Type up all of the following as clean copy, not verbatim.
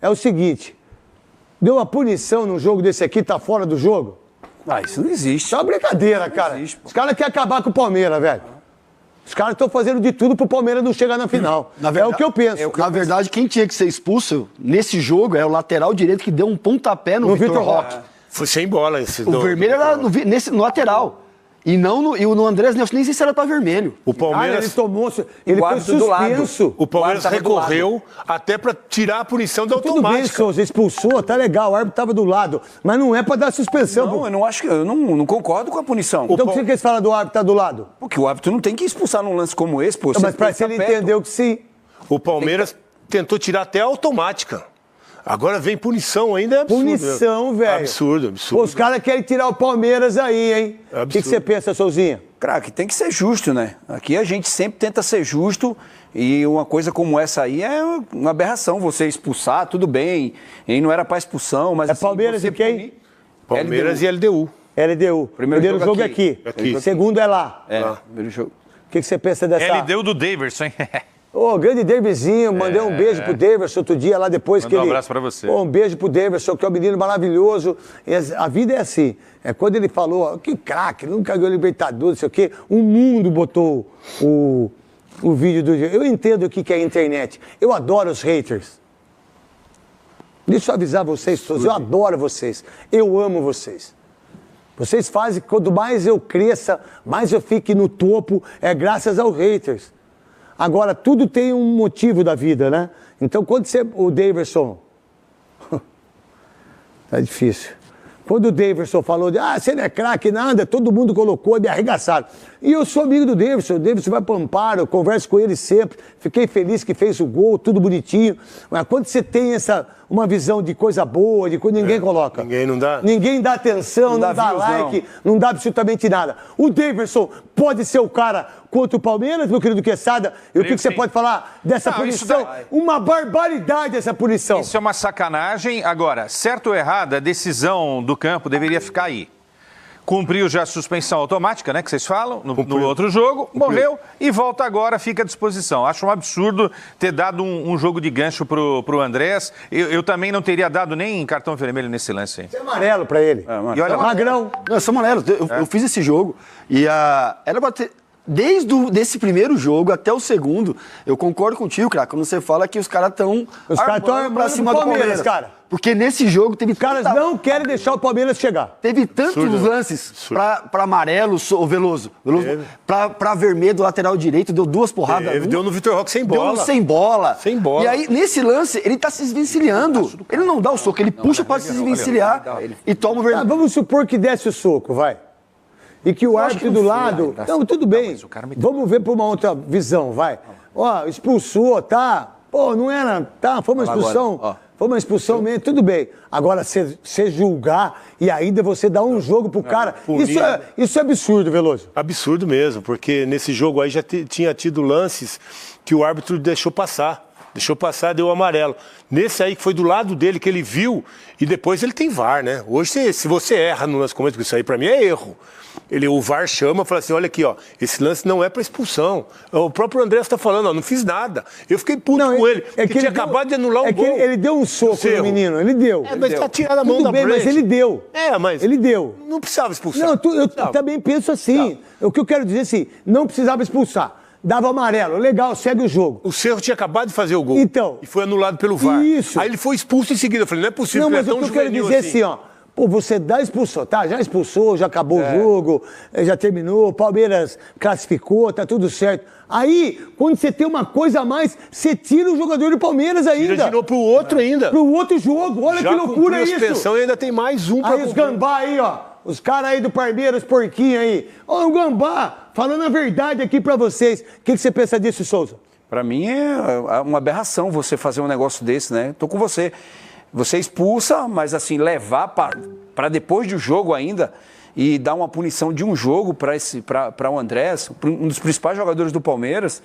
é o seguinte, deu uma punição num jogo desse aqui, tá fora do jogo? Ah, isso não existe. Isso é uma brincadeira, cara. Existe, os caras querem acabar com o Palmeiras, velho. Os caras estão fazendo de tudo pro Palmeiras não chegar na final. É o que eu penso. Na verdade, quem tinha que ser expulso nesse jogo é o lateral direito que deu um pontapé no Vitor Roque. Foi sem bola esse. O vermelho era no lateral. E não no Andrés Nelson, nem sei se era pra vermelho. O Palmeiras. Ele tomou. Ele foi suspenso. O Palmeiras recorreu até pra tirar a punição da Tudo bem, automática. Souza, expulsou, tá legal, o árbitro tava do lado. Mas não é pra dar suspensão. Não, eu não acho que. Eu não concordo com a punição. Então por que eles falam do árbitro tá do lado? Porque o árbitro não tem que expulsar num lance como esse, pô. Mas parece que ele entendeu que sim. O Palmeiras tentou tirar até a automática. Agora vem punição ainda, é absurdo. Punição, velho. Absurdo. Pô, os caras querem tirar o Palmeiras aí, hein? O que você pensa, Souzinha? Craque, tem que ser justo, né? Aqui a gente sempre tenta ser justo e uma coisa como essa aí é uma aberração. Você expulsar, tudo bem, e não era pra expulsão, mas... É assim, Palmeiras e quem? Palmeiras e LDU. LDU. Primeiro jogo é aqui. Segundo é lá. Primeiro jogo. O que você pensa dessa... LDU do Daverson, hein? Ô, grande Davidzinho, mandei um beijo pro Daverson outro dia lá depois que ele... um abraço pra você. Pô, um beijo pro Daverson, que é um menino maravilhoso. A vida é assim. É quando ele falou, ó, que craque, nunca ganhou Libertadores, não sei o quê. O mundo botou o vídeo do... Eu entendo o que é a internet. Eu adoro os haters. Deixa eu avisar vocês todos, eu adoro vocês. Eu amo vocês. Vocês fazem, quanto mais eu cresça, mais eu fique no topo, é graças aos haters. Agora, tudo tem um motivo da vida, né? Então, quando o Daverson... Tá difícil. Quando o Daverson falou de, você não é craque, nada, todo mundo colocou e me arregaçaram. E eu sou amigo do Daverson, o Daverson vai para o Amparo, eu converso com ele sempre, fiquei feliz que fez o gol, tudo bonitinho. Mas quando você tem uma visão de coisa boa, de coisa, ninguém coloca. Ninguém não dá. Ninguém dá atenção, não dá like, não dá absolutamente nada. O Daverson pode ser o cara contra o Palmeiras, meu querido Quesada? E o que você pode falar dessa punição? Uma barbaridade essa punição. Isso é uma sacanagem. Agora, certo ou errado, a decisão do campo deveria ficar aí. Cumpriu já a suspensão automática, né, que vocês falam, no outro jogo, morreu e volta agora, fica à disposição. Acho um absurdo ter dado um jogo de gancho pro Andrés. Eu também não teria dado nem cartão vermelho nesse lance aí. Isso é amarelo pra ele. E olha, magrão. Não, eu sou amarelo. Eu fiz esse jogo e era pra ter... Desde desse primeiro jogo até o segundo, eu concordo contigo, cara, quando você fala que os caras estão armando pra cima do Palmeiras, cara. Porque nesse jogo teve... Os caras não querem deixar o Palmeiras chegar. Teve tantos lances pra amarelo, o Veloso pra vermelho do lateral direito, deu duas porradas. Deu no Vitor Roque sem bola. Deu sem bola. Sem bola. E aí, nesse lance, ele tá se desvencilhando. Ele não dá o soco, ele puxa pra se desvencilhar e toma o vermelho. Vamos supor que desse o soco, vai. E que o árbitro do lado... Não, tudo bem. Vamos ver por uma outra visão, vai. Ó, expulsou, tá? Pô, não era... Tá, foi uma expulsão. Foi uma expulsão mesmo, tudo bem. Agora, você julgar e ainda você dar um jogo pro cara... Isso é absurdo, Veloso. Absurdo mesmo, porque nesse jogo aí já tinha tido lances que o árbitro deixou passar. Deixou passar, deu amarelo. Nesse aí que foi do lado dele, que ele viu, e depois ele tem VAR, né? Hoje, se você erra no lance como esse, isso aí pra mim é erro. O VAR chama e fala assim, olha aqui, ó, esse lance não é pra expulsão. O próprio André está falando, ó, não fiz nada. Eu fiquei puto com ele, porque tinha acabado de anular um gol. Ele deu um soco no menino, ele deu. Mas tá tirando a mão da frente. Mas ele deu. Mas ele deu. Não precisava expulsar. Não, eu também penso assim. O que eu quero dizer é assim, não precisava expulsar. Dava amarelo, legal, segue o jogo. O Cerro tinha acabado de fazer o gol. Então. E foi anulado pelo VAR. Isso. Aí ele foi expulso em seguida. Eu falei, não é possível. Não, mas o que eu quero dizer assim, ó. Pô, você dá expulsão, tá? Já expulsou, já acabou o jogo, já terminou, o Palmeiras classificou, tá tudo certo. Aí, quando você tem uma coisa a mais, você tira o jogador do Palmeiras ainda. Tira de novo pro outro ainda. Pro outro jogo, olha que loucura isso. Já suspensão e ainda tem mais um pra aí os gambá aí, ó. Os caras aí do Palmeiras, porquinho aí. Ó, o gambá, falando a verdade aqui pra vocês. O que você pensa disso, Souza? Pra mim é uma aberração você fazer um negócio desse, né? Tô com você. Você expulsa, mas assim, levar para depois do jogo ainda e dar uma punição de um jogo para o Andrés, um dos principais jogadores do Palmeiras.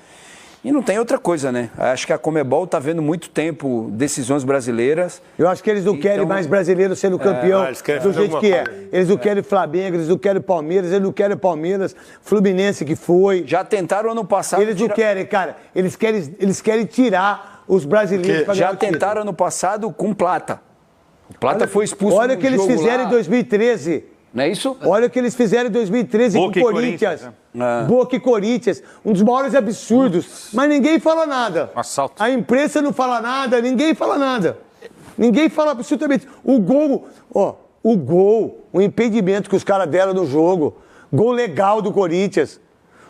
E não tem outra coisa, né? Acho que a Conmebol está vendo muito tempo decisões brasileiras. Eu acho que eles não querem mais brasileiro sendo campeão do jeito que é. Eles não querem Flamengo, eles não querem Palmeiras, eles não querem Palmeiras, Fluminense que foi. Já tentaram ano passado... Eles não querem, cara. Eles querem tirar os brasileiros para ganhar Já o título. tentaram ano passado com Plata. O Plata foi expulso Olha o no que eles jogo fizeram lá. em 2013. Não é isso? Olha o que eles fizeram em 2013 Boca e com o Corinthians. Corinthians, Boca e Corinthians. Um dos maiores absurdos. Mas ninguém fala nada. Assalto. A imprensa não fala nada, ninguém fala nada. Ninguém fala absolutamente. O gol, o impedimento que os caras deram no jogo. Gol legal do Corinthians.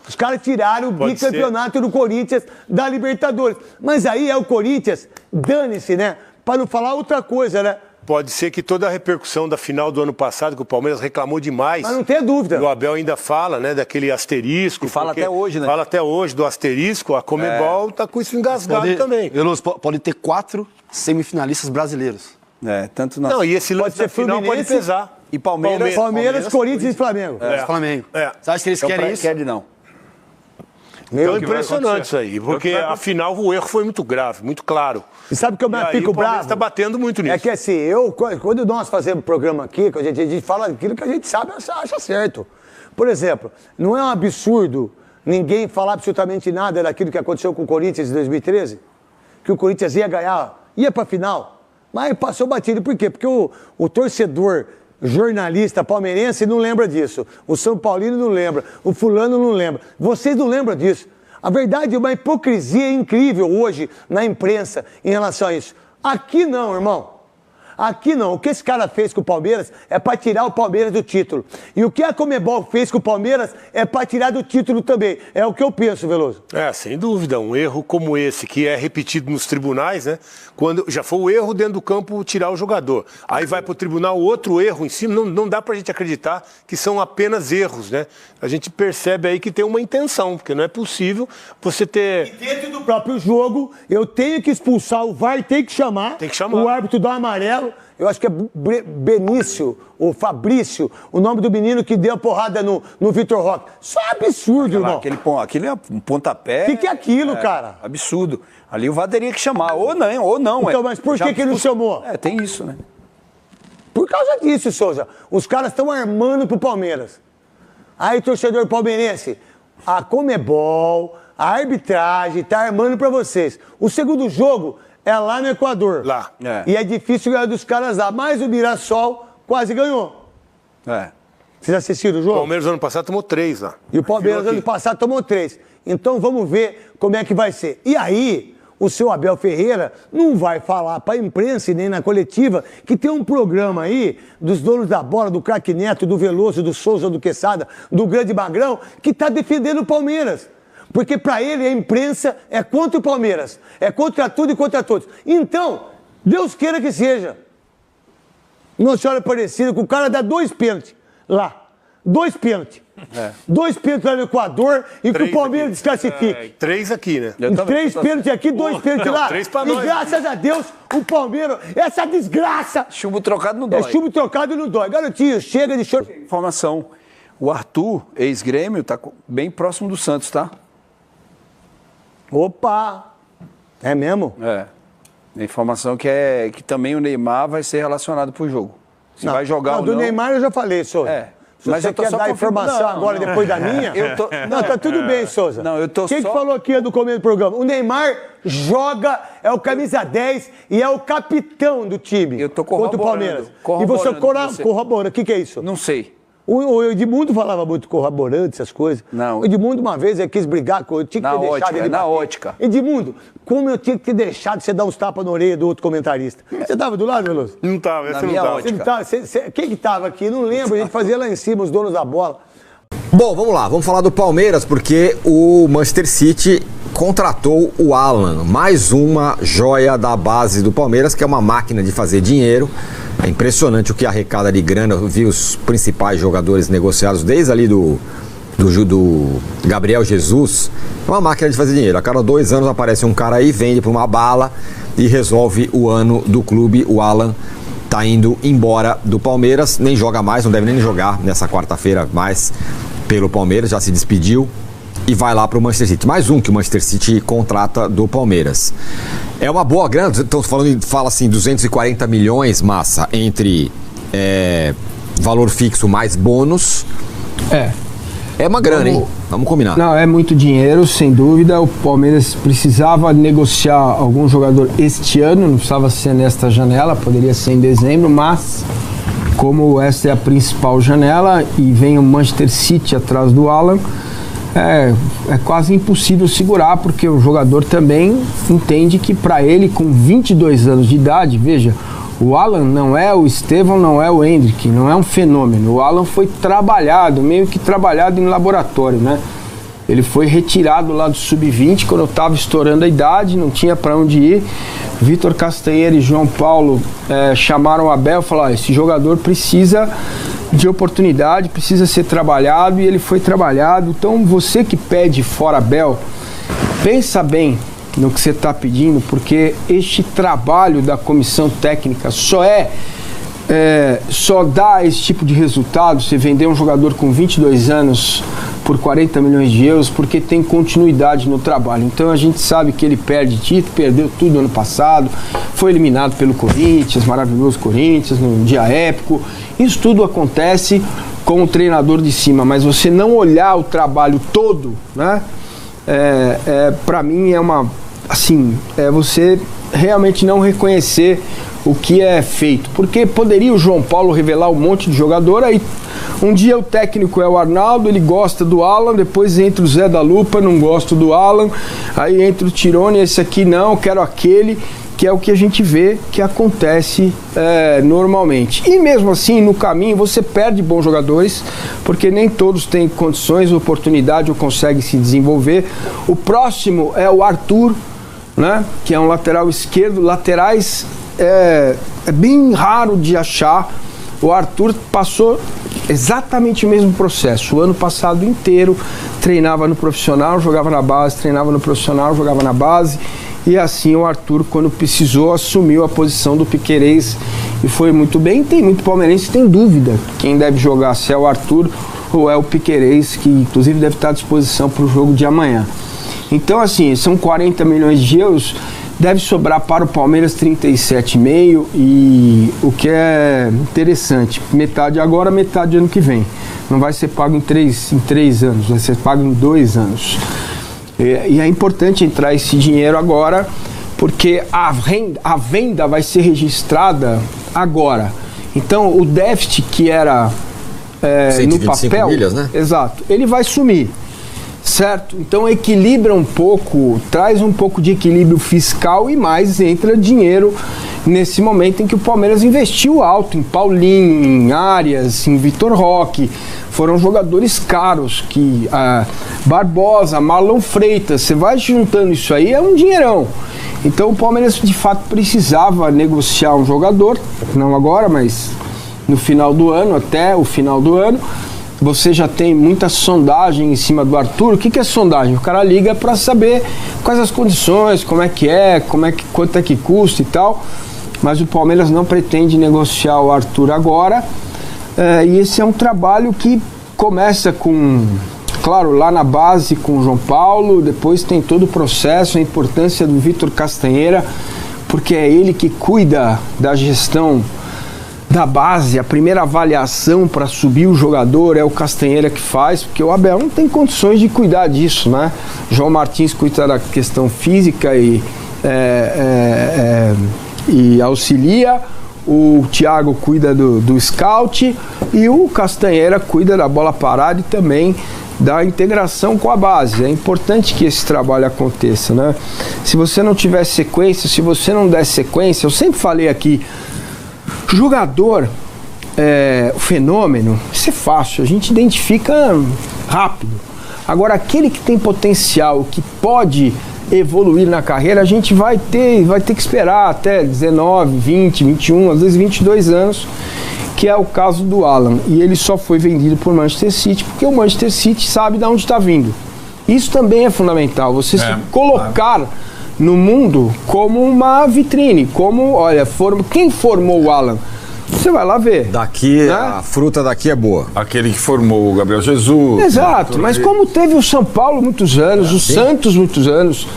Os caras tiraram o bicampeonato do Corinthians da Libertadores. Mas aí é o Corinthians, dane-se, né? Para não falar outra coisa, né? Pode ser que toda a repercussão da final do ano passado, que o Palmeiras reclamou demais. Mas não tem dúvida. O Abel ainda fala, né, daquele asterisco. E fala até hoje, né? Fala até hoje do asterisco. A Conmebol tá com isso engasgado também. Veloso, pode ter 4 semifinalistas brasileiros. Tanto na... Não, e esse lance da final pode pesar. E Palmeiras. Palmeiras, Corinthians e Flamengo. Flamengo. É. Você acha que eles querem isso? Querem não. Então é impressionante isso aí, porque afinal o erro foi muito grave, muito claro. E sabe que eu E aí fico o Palmeiras bravo? está batendo muito nisso. É que assim, quando nós fazemos programa aqui, a gente fala aquilo que a gente sabe, acha certo. Por exemplo, não é um absurdo ninguém falar absolutamente nada daquilo que aconteceu com o Corinthians em 2013? Que o Corinthians ia ganhar, ia pra final, mas passou batido. Por quê? Porque o torcedor jornalista palmeirense não lembra disso. O São Paulino não lembra. O fulano não lembra. Vocês não lembram disso. A verdade é uma hipocrisia incrível hoje na imprensa em relação a isso. Aqui não, irmão. Aqui não. O que esse cara fez com o Palmeiras é para tirar o Palmeiras do título. E o que a Conmebol fez com o Palmeiras é para tirar do título também. É o que eu penso, Veloso. Sem dúvida. Um erro como esse, que é repetido nos tribunais, né? Quando já foi o erro dentro do campo tirar o jogador. Aí vai para o tribunal outro erro em cima. Não dá para a gente acreditar que são apenas erros, né? A gente percebe aí que tem uma intenção, porque não é possível você ter... Dentro do próprio jogo, eu tenho que expulsar o VAR, tem que chamar. O árbitro dá amarelo. Eu acho que é Benício, ou Fabrício, o nome do menino que deu a porrada no Vitor Roque. Isso é absurdo, irmão. Aquele é um pontapé. O que é aquilo, cara? Absurdo. Ali o VAR teria que chamar. Ou não. Então, mas por que ele não chamou? Tem isso, né? Por causa disso, Souza. Os caras estão armando pro Palmeiras. Aí, torcedor palmeirense, a Conmebol, a arbitragem tá armando pra vocês. O segundo jogo é lá no Equador. Lá. E é difícil ganhar dos caras lá. Mas o Mirassol quase ganhou. Vocês assistiram o jogo? O Palmeiras ano passado tomou 3 lá. E o Palmeiras ano passado tomou 3. Então vamos ver como é que vai ser. E aí, o seu Abel Ferreira não vai falar para a imprensa e nem na coletiva que tem um programa aí dos donos da bola, do craque Neto, do Veloso, do Souza, do Quesada, do Grande Magrão, que está defendendo o Palmeiras. Porque para ele a imprensa é contra o Palmeiras. É contra tudo e contra todos. Então, Deus queira que seja. Nossa Senhora Aparecida, que o cara dá 2 pênaltis lá. 2 pênaltis. 2 pênaltis lá no Equador e que o Palmeiras desclassifique. 3 aqui, né? 3 pênaltis aqui, 2 pênaltis lá. 3 pra e nós. graças a Deus, o Palmeiras, essa desgraça. Chumbo trocado não dói. É chumbo trocado e não dói. Garotinho, chega de choro. Informação. O Arthur, ex-grêmio, tá bem próximo do Santos, tá? Opa! É mesmo? A informação que também o Neymar vai ser relacionado pro jogo. Se vai jogar ou do não. Neymar eu já falei, Souza. Se Mas você eu tô quer só dar informação agora, depois da minha... Não, tá tudo bem, Souza. Não, eu tô Quem só... que falou aqui no começo do programa? O Neymar joga, é o camisa 10 e é o capitão do time. Eu tô contra o Palmeiras. E você corrobora. O que é isso? Não sei. O Edmundo falava muito corroborando essas coisas. Não. O Edmundo, uma vez, quis brigar com eu tinha que ter deixado ele na bater. ótica. Edmundo, como eu tinha que ter deixado você dar uns tapas na orelha do outro comentarista? Você tava do lado, Veloso? Não tava, essa Na não minha tava. ótica. Quem que tava aqui? Não lembro, a gente fazia lá em cima, os donos da bola. Bom, vamos lá, vamos falar do Palmeiras, porque o Manchester City contratou o Alan, mais uma joia da base do Palmeiras, que é uma máquina de fazer dinheiro. É impressionante o que arrecada de grana. Eu vi os principais jogadores negociados desde ali do Gabriel Jesus. É uma máquina de fazer dinheiro. A cada 2 anos aparece um cara aí, vende por uma bala e resolve o ano do clube. O Alan tá indo embora do Palmeiras, nem joga mais, não deve nem jogar nessa quarta-feira mais pelo Palmeiras, já se despediu e vai lá pro Manchester City. Mais um que o Manchester City contrata do Palmeiras. É uma boa grana, estão falando, fala assim, 240 milhões, Massa, entre valor fixo mais bônus. É uma grana, hein? Vamos combinar. Não, é muito dinheiro, sem dúvida. O Palmeiras precisava negociar algum jogador este ano, não precisava ser nesta janela, poderia ser em dezembro, mas como esta é a principal janela e vem o Manchester City atrás do Alan, é quase impossível segurar, porque o jogador também entende que para ele, com 22 anos de idade, veja, o Alan não é o Estevão, não é o Hendrick, não é um fenômeno. O Alan foi trabalhado, meio que trabalhado em laboratório, né? Ele foi retirado lá do Sub-20 quando eu estava estourando a idade, não tinha para onde ir. Vitor Castanheira e João Paulo chamaram o Abel e falaram: esse jogador precisa de oportunidade, precisa ser trabalhado, e ele foi trabalhado. Então você que pede fora Abel, pensa bem no que você está pedindo, porque este trabalho da comissão técnica só dá esse tipo de resultado, você vender um jogador com 22 anos por 40 milhões de euros, porque tem continuidade no trabalho. Então a gente sabe que ele perde título, perdeu tudo ano passado, foi eliminado pelo Corinthians, maravilhoso Corinthians, num dia épico. Isso tudo acontece com o treinador de cima, mas você não olhar o trabalho todo, né? Para mim você realmente não reconhecer o que é feito, porque poderia o João Paulo revelar um monte de jogador, aí um dia o técnico é o Arnaldo, ele gosta do Alan, depois entra o Zé da Lupa, não gosto do Alan, aí entra o Tirone, esse aqui não, quero aquele, que é o que a gente vê que acontece normalmente. E mesmo assim, no caminho, você perde bons jogadores, porque nem todos têm condições, oportunidade ou conseguem se desenvolver. O próximo é o Arthur, né, que é um lateral esquerdo. Laterais é bem raro de achar. O Arthur passou exatamente o mesmo processo. O ano passado inteiro treinava no profissional, jogava na base, treinava no profissional, jogava na base. E assim o Arthur, quando precisou, assumiu a posição do Piquerez e foi muito bem. Tem muito palmeirense que tem dúvida quem deve jogar, se é o Arthur ou é o Piquerez, que inclusive deve estar à disposição para o jogo de amanhã. Então, assim, são 40 milhões de euros, deve sobrar para o Palmeiras 37,5, e o que é interessante, metade agora, metade ano que vem. Não vai ser pago em três anos, vai ser pago em 2 anos. E é importante entrar esse dinheiro agora, porque a venda vai ser registrada agora. Então, o déficit que era no papel, milhas, né? Exato, ele vai sumir. Certo? Então equilibra um pouco, traz um pouco de equilíbrio fiscal, e mais entra dinheiro nesse momento em que o Palmeiras investiu alto em Paulinho, em Arias, em Vitor Roque. Foram jogadores caros, Barbosa, Marlon Freitas, você vai juntando isso aí, é um dinheirão. Então o Palmeiras de fato precisava negociar um jogador, não agora, mas no final do ano, até o final do ano. Você já tem muita sondagem em cima do Arthur. O que é sondagem? O cara liga para saber quais as condições, quanto é que custa e tal. Mas o Palmeiras não pretende negociar o Arthur agora. E esse é um trabalho que começa claro, lá na base com o João Paulo. Depois tem todo o processo, a importância do Vitor Castanheira, porque é ele que cuida da gestão da base. A primeira avaliação para subir o jogador é o Castanheira que faz, porque o Abel não tem condições de cuidar disso, né? João Martins cuida da questão física e auxilia, o Thiago cuida do scout, e o Castanheira cuida da bola parada e também da integração com a base. É importante que esse trabalho aconteça, né? Se você não tiver sequência, se você não der sequência, eu sempre falei aqui, jogador, o fenômeno, isso é fácil, a gente identifica rápido. Agora, aquele que tem potencial, que pode evoluir na carreira, a gente vai ter que esperar até 19, 20, 21, às vezes 22 anos, que é o caso do Alan. E ele só foi vendido por Manchester City porque o Manchester City sabe de onde está vindo. Isso também é fundamental, você se colocar no mundo como uma vitrine, como, olha, quem formou o Alan? Você vai lá ver. Daqui, né? A fruta daqui é boa. Aquele que formou o Gabriel Jesus. Exato, mas como teve o São Paulo muitos anos, o Santos muitos anos.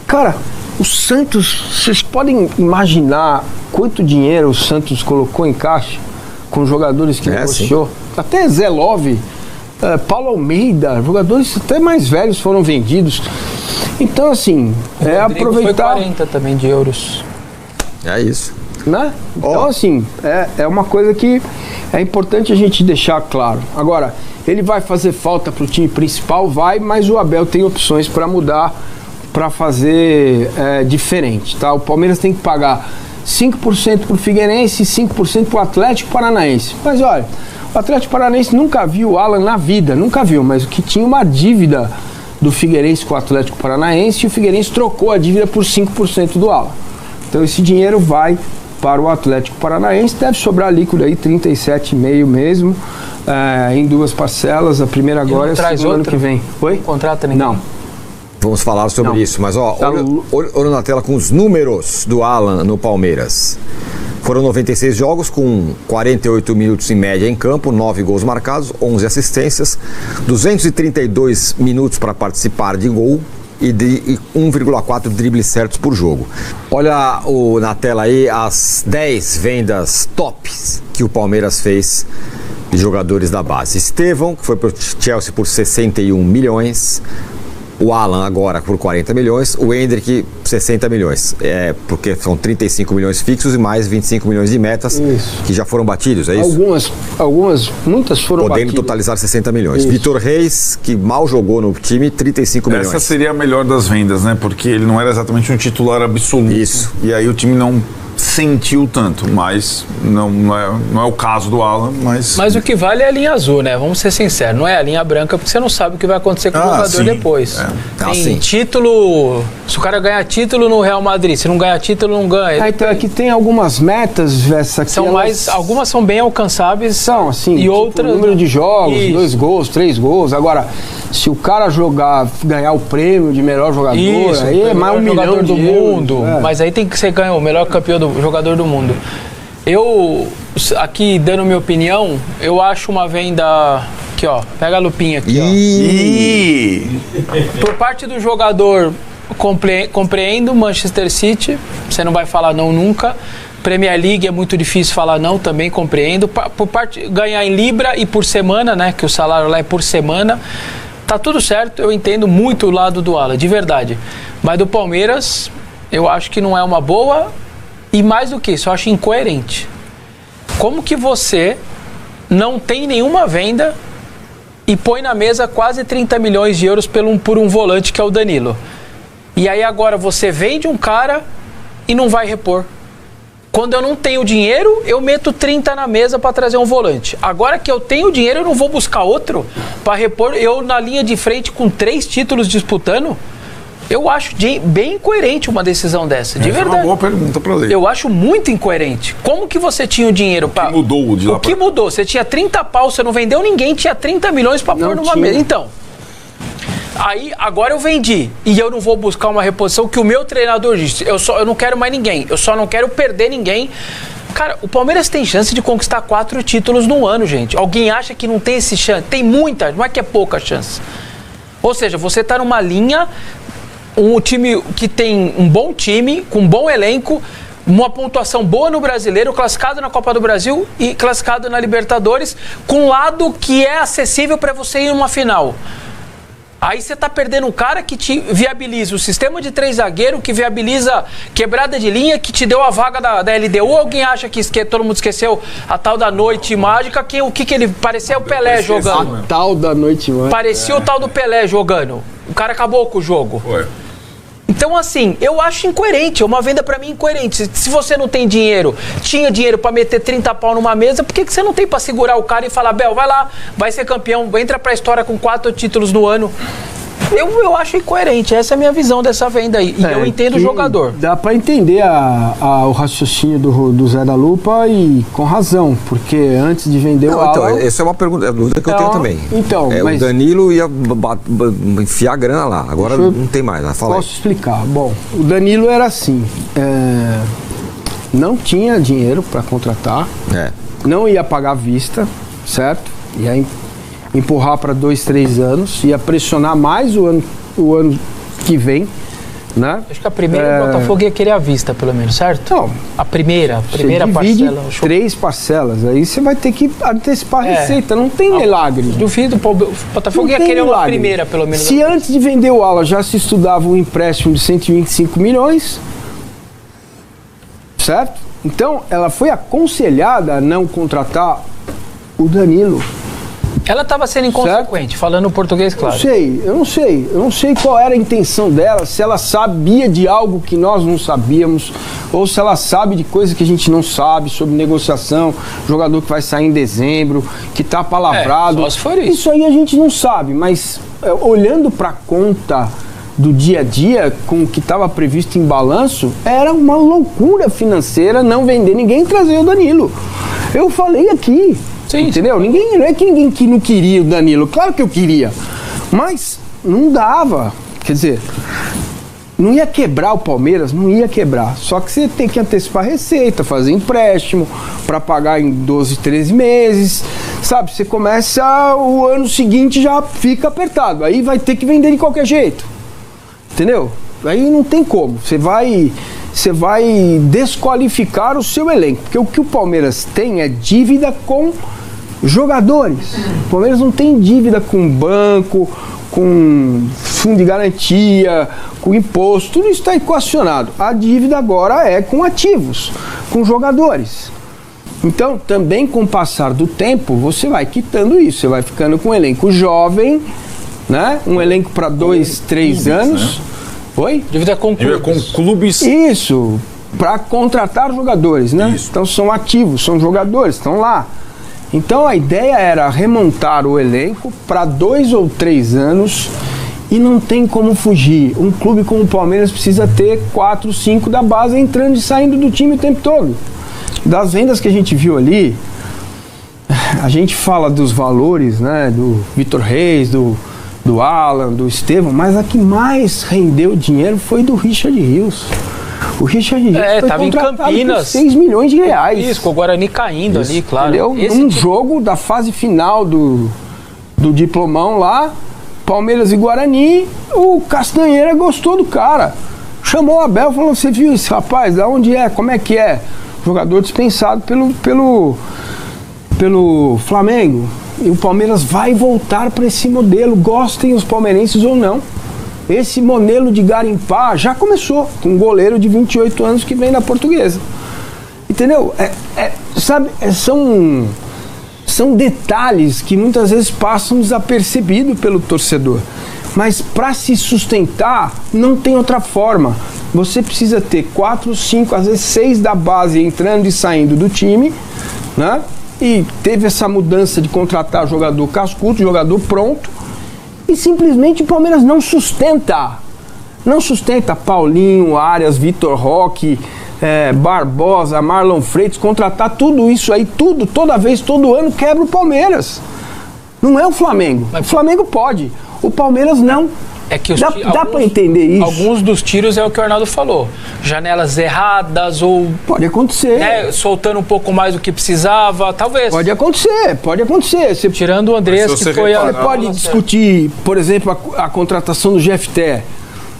Cara, o Santos, vocês podem imaginar quanto dinheiro o Santos colocou em caixa com jogadores que negociou? Sim. Até Zé Love Paulo Almeida, jogadores até mais velhos foram vendidos. Então, assim, aproveitar... Foi 40 também de euros. É isso. Né? Então, assim, é uma coisa que é importante a gente deixar claro. Agora, ele vai fazer falta para o time principal? Vai, mas o Abel tem opções para mudar, para fazer diferente, tá? O Palmeiras tem que pagar 5% para o Figueirense e 5% para o Atlético Paranaense. Mas olha, o Atlético Paranaense nunca viu o Alan na vida, nunca viu, mas que tinha uma dívida do Figueirense com o Atlético Paranaense, e o Figueirense trocou a dívida por 5% do Alan. Então esse dinheiro vai para o Atlético Paranaense, deve sobrar líquido aí, 37,5 mesmo, em 2 parcelas, a primeira agora e a segunda ano que vem. Oi? Contrata ninguém? Não. Vamos falar sobre isso, mas olha na tela com os números do Alan no Palmeiras. Foram 96 jogos com 48 minutos em média em campo, 9 gols marcados, 11 assistências, 232 minutos para participar de gol e de 1,4 dribles certos por jogo. Olha na tela aí as 10 vendas tops que o Palmeiras fez de jogadores da base. Estevão, que foi para o Chelsea por 61 milhões. O Alan agora por 40 milhões, o Endrick 60 milhões, porque são 35 milhões fixos e mais 25 milhões de metas que já foram batidos, é isso? Muitas foram podendo batidas. Totalizar 60 milhões. Vitor Reis, que mal jogou no time, 35 milhões. Essa seria a melhor das vendas, né? Porque ele não era exatamente um titular absoluto. Isso. E aí o time não sentiu tanto, mas não é o caso do Alan, mas o que vale é a linha azul, né? Vamos ser sinceros, não é a linha branca, porque você não sabe o que vai acontecer com o jogador depois. Tem título, se o cara ganhar título no Real Madrid, se não ganhar título, não ganha. Então aqui tem algumas metas, algumas são bem alcançáveis, são assim, e outras número de jogos, 2 gols, 3 gols. Agora, se o cara ganhar o prêmio de melhor jogador, aí é mais 1 milhão do mundo. Mas aí tem que ser ganhar o melhor campeão do jogador do mundo. Eu, aqui dando minha opinião, eu acho uma venda... Aqui, ó, pega a lupinha aqui, ó. Por parte do jogador, compreendo Manchester City, você não vai falar não nunca. Premier League é muito difícil falar não, também compreendo. Por parte, ganhar em libra e por semana, né, que o salário lá é por semana, tá tudo certo, eu entendo muito o lado do Alan, de verdade. Mas do Palmeiras, eu acho que não é uma boa. E mais do que isso, eu acho incoerente. Como que você não tem nenhuma venda e põe na mesa quase 30 milhões de euros por um volante que é o Danilo? E aí agora você vende um cara e não vai repor. Quando eu não tenho dinheiro, eu meto 30 na mesa para trazer um volante. Agora que eu tenho dinheiro, eu não vou buscar outro para repor. Eu na linha de frente com 3 títulos disputando. Eu acho bem incoerente uma decisão dessa, de verdade. É uma boa pergunta para ler. Eu acho muito incoerente. Como que você tinha o dinheiro para... O que mudou de lá? O que mudou? Você tinha 30 pau, você não vendeu ninguém, tinha 30 milhões para pôr numa mesa. Então, aí agora eu vendi e eu não vou buscar uma reposição que o meu treinador disse. Eu não quero mais ninguém, eu só não quero perder ninguém. Cara, o Palmeiras tem chance de conquistar 4 títulos no ano, gente. Alguém acha que não tem esse chance? Tem muita, não é que é pouca chance. Ou seja, você está numa linha... Um time que tem um bom time, com um bom elenco, uma pontuação boa no Brasileiro, classificado na Copa do Brasil e classificado na Libertadores, com um lado que é acessível para você ir numa final. Aí você tá perdendo um cara que te viabiliza o sistema de 3 zagueiros, que viabiliza quebrada de linha, que te deu a vaga da LDU. Alguém acha que todo mundo esqueceu a tal da noite mágica? O que ele parecia o Pelé jogando? A tal da noite mágica. Parecia o tal do Pelé jogando. O cara acabou com o jogo. Foi. Então, assim, eu acho incoerente, é uma venda pra mim incoerente. Se você não tem dinheiro, tinha dinheiro pra meter 30 pau numa mesa, por que você não tem pra segurar o cara e falar, Bel, vai lá, vai ser campeão, entra pra história com 4 títulos no ano? Eu acho incoerente, essa é a minha visão dessa venda aí. E eu entendo o jogador. Dá pra entender o raciocínio do Zé da Lupa e com razão, porque antes de vender o Alan... Então, essa é uma pergunta, dúvida que eu tenho também. Então, mas o Danilo ia enfiar a grana lá, agora não tem mais. Fala posso explicar. Bom, o Danilo era assim, não tinha dinheiro para contratar, não ia pagar à vista, certo? Ia empurrar para 2, 3 anos, ia pressionar mais o ano que vem, Né? Acho que a primeira o Botafogo ia querer à vista, pelo menos, certo? Não. A primeira Você divide parcela. 3 parcelas, aí você vai ter que antecipar a receita, não tem milagre. Duvido, o Botafogo ia querer uma primeira, pelo menos. Se antes de vender o Alan já se estudava um empréstimo de 125 milhões, certo? Então, ela foi aconselhada a não contratar o Danilo. Ela estava sendo inconsequente, falando português claro. Eu não sei qual era a intenção dela, se ela sabia de algo que nós não sabíamos, ou se ela sabe de coisa que a gente não sabe, sobre negociação, jogador que vai sair em dezembro, que está palavrado. Só se for isso. Isso aí a gente não sabe, mas olhando para a conta do dia a dia, com o que estava previsto em balanço, era uma loucura financeira não vender ninguém e trazer o Danilo. Eu falei aqui. Sim, entendeu? Não é que ninguém que não queria o Danilo. Claro que eu queria. Mas não dava. Quer dizer, não ia quebrar o Palmeiras, não ia quebrar. Só que você tem que antecipar a receita, fazer empréstimo para pagar em 12, 13 meses. Sabe, você começa o ano seguinte já fica apertado. Aí vai ter que vender de qualquer jeito. Entendeu? Aí não tem como. Você vai desqualificar o seu elenco. Porque o que o Palmeiras tem é dívida com jogadores. O Palmeiras não tem dívida com banco, com fundo de garantia, com imposto. Tudo isso está equacionado. A dívida agora é com ativos, com jogadores. Então, também com o passar do tempo, você vai quitando isso. Você vai ficando com um elenco jovem, né? Um elenco para 2, 3 anos. Né? Oi? Dívida com clubes. Isso, para contratar jogadores, né? Isso. Então são ativos, são jogadores, estão lá. Então a ideia era remontar o elenco para 2 ou 3 anos e não tem como fugir. Um clube como o Palmeiras precisa ter 4, 5 da base entrando e saindo do time o tempo todo. Das vendas que a gente viu ali, a gente fala dos valores, né? Do Vitor Reis, do Alan, do Estevão, mas a que mais rendeu dinheiro foi do Richard Rios. O Richard Rios foi tava contratado em Campinas, por 6 milhões de reais. Isso, com o Guarani caindo ali, claro. Num jogo da fase final do Diplomão lá, Palmeiras e Guarani, o Castanheira gostou do cara. Chamou o Abel e falou: você viu esse rapaz? Da onde é? Como é que é? Jogador dispensado pelo Flamengo. E o Palmeiras vai voltar para esse modelo, gostem os palmeirenses ou não. Esse modelo de garimpar já começou com um goleiro de 28 anos que vem da Portuguesa. Entendeu? São detalhes que muitas vezes passam desapercebidos pelo torcedor. Mas para se sustentar, não tem outra forma. Você precisa ter 4, 5, às vezes 6 da base entrando e saindo do time, né? E teve essa mudança de contratar jogador cascudo, jogador pronto, e simplesmente o Palmeiras não sustenta. Não sustenta Paulinho, Arias, Vitor Roque, Barbosa, Marlon Freitas, contratar tudo isso aí, toda vez, todo ano, quebra o Palmeiras. Não é o Flamengo. O Flamengo pode, o Palmeiras não. É que dá para entender isso. Alguns dos tiros é o que o Arnaldo falou. Janelas erradas ou... Pode acontecer. Né, soltando um pouco mais do que precisava, talvez. Pode acontecer. Você, tirando o Andrés, que foi... Você pode discutir, por exemplo, a contratação do GFT.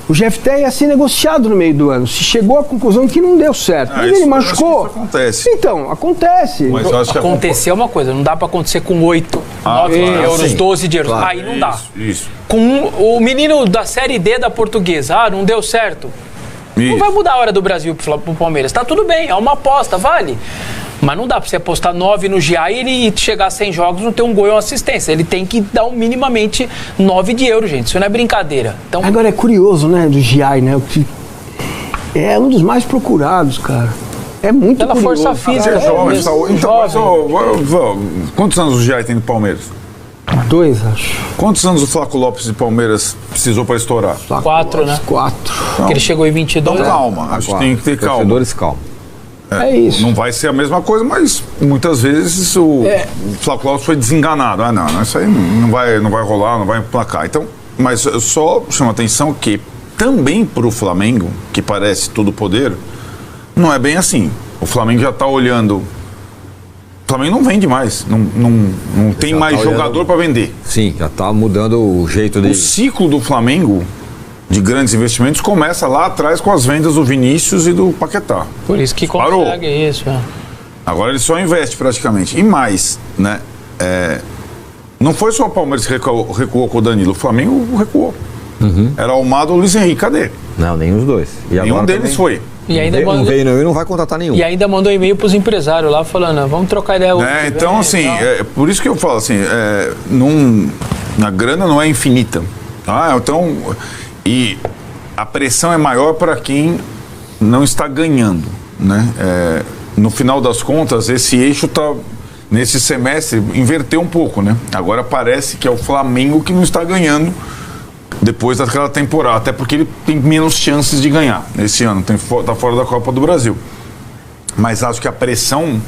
O GFT ia ser negociado no meio do ano. Se chegou à conclusão que não deu certo. Mas ele machucou. Isso acontece. Então, acontece. Mas eu acho que acontecer é uma coisa, não dá para acontecer com 8, 9 euros, sim, 12 de euros. Claro. Aí não dá. Isso. Com o menino da Série D da Portuguesa, não deu certo. Isso. Não vai mudar a hora do Brasil pro Palmeiras. Tá tudo bem, é uma aposta, vale. Mas não dá pra você apostar 9 no GI e chegar a 100 jogos não ter um gol e uma assistência. Ele tem que dar minimamente 9 de euro, gente. Isso não é brincadeira. Então... Agora é curioso, né, do GI, né? É um dos mais procurados, cara. É muito pela curioso. Força física. Quantos anos o GI tem no Palmeiras? 2, acho. Quantos anos o Flaco Lopes de Palmeiras precisou para estourar? 4, né? 4. Porque ele chegou em 22. Então calma, acho que tem que ter calma. Torcedores, calma. É isso. Não vai ser a mesma coisa, mas muitas vezes o Flaco Lopes foi desenganado. Não, isso aí não vai rolar, não vai emplacar. Então, mas eu só chamo a atenção que também para o Flamengo, que parece todo poder, não é bem assim. O Flamengo já está olhando. O Flamengo não vende mais, não tem mais jogador para vender. Sim, já está mudando o jeito de... O ciclo do Flamengo de grandes investimentos começa lá atrás com as vendas do Vinícius e do Paquetá. Por isso que consegue isso. Agora ele só investe praticamente. E mais, né? Não foi só o Palmeiras que recuou com o Danilo, o Flamengo recuou. Era Almada ou Luiz Henrique, cadê? Não, nem os dois. E nenhum deles foi. E ainda não veio não, e não vai contratar nenhum. E ainda mandou e-mail pros empresários lá falando, vamos trocar ideia. Então, assim, por isso que eu falo assim, a grana não é infinita. Então, e a pressão é maior para quem não está ganhando, né? No final das contas, esse eixo está, nesse semestre, inverteu um pouco, né? Agora parece que é o Flamengo que não está ganhando depois daquela temporada, até porque ele tem menos chances de ganhar esse ano, está fora da Copa do Brasil. Mas acho que a pressão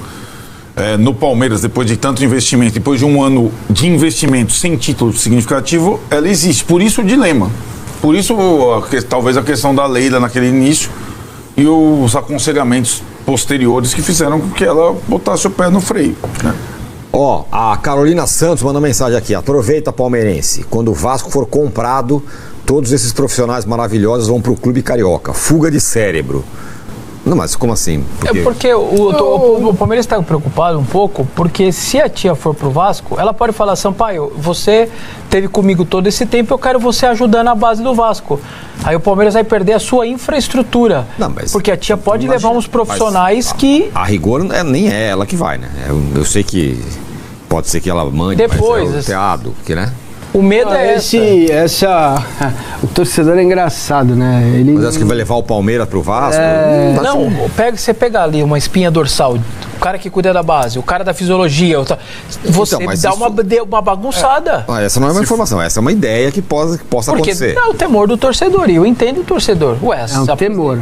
no Palmeiras, depois de tanto investimento, depois de um ano de investimento sem título significativo, ela existe. Por isso o dilema. Por isso, talvez a questão da Leila naquele início e os aconselhamentos posteriores que fizeram com que ela botasse o pé no freio, né? A Carolina Santos manda mensagem aqui. Aproveita, palmeirense. Quando o Vasco for comprado, todos esses profissionais maravilhosos vão pro clube carioca. Fuga de cérebro. Não, mas como assim? Porque o Palmeiras está preocupado um pouco, porque se a tia for pro Vasco, ela pode falar, Sampaio, você teve comigo todo esse tempo, eu quero você ajudando a base do Vasco. Aí o Palmeiras vai perder a sua infraestrutura. Não, mas, porque a tia pode levar uns profissionais que... A rigor nem é ela que vai, né? Eu sei que pode ser que ela mande, depois, mas é o teado, né? O medo é o torcedor é engraçado, né? Ele... Mas acho que vai levar o Palmeiras pro Vasco? Você pega ali uma espinha dorsal, o cara que cuida da base, o cara da fisiologia, você dá uma bagunçada. Essa não é uma informação, essa é uma ideia que possa acontecer. Porque é o temor do torcedor, e eu entendo o torcedor. É um temor.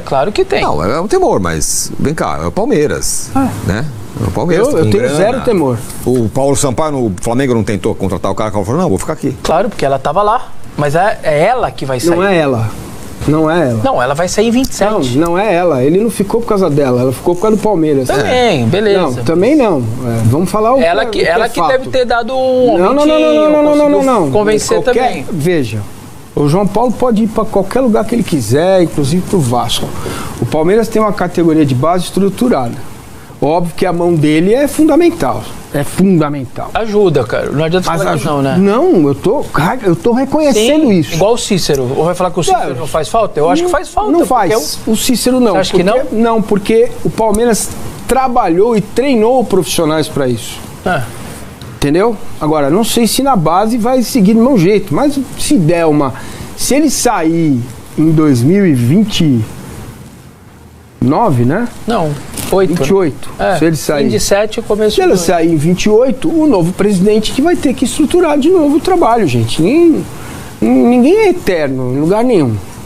Claro que tem. Não, é um temor, mas vem cá, é o Palmeiras, né? O Palmeiras eu tenho zero temor. O Paulo Sampaio no Flamengo não tentou contratar o cara, que falou, não, vou ficar aqui. Claro, porque ela estava lá, mas é ela que vai sair. Não é ela. Não, ela vai sair em 27. Não é ela. Ele não ficou por causa dela, ela ficou por causa do Palmeiras. Também, beleza. Não, também não. Vamos falar o ela que deve ter dado um não. Convencer também. Veja, o João Paulo pode ir para qualquer lugar que ele quiser, inclusive para o Vasco. O Palmeiras tem uma categoria de base estruturada. Óbvio que a mão dele é fundamental. Ajuda, cara. Não adianta falar que não, né? Não, eu tô reconhecendo isso. Igual o Cícero. Ou vai falar que o Cícero não faz falta? Eu acho que faz falta. Não faz. O Cícero não. Você acha que não? Não, porque o Palmeiras trabalhou e treinou profissionais para isso. Entendeu? Agora, não sei se na base vai seguir do meu jeito, mas se der se ele sair em 2029, né? Não. 28. Se ele sair. 27 começo. Se ele sair em 28, o novo presidente que vai ter que estruturar de novo o trabalho, gente. Ninguém é eterno, em lugar nenhum.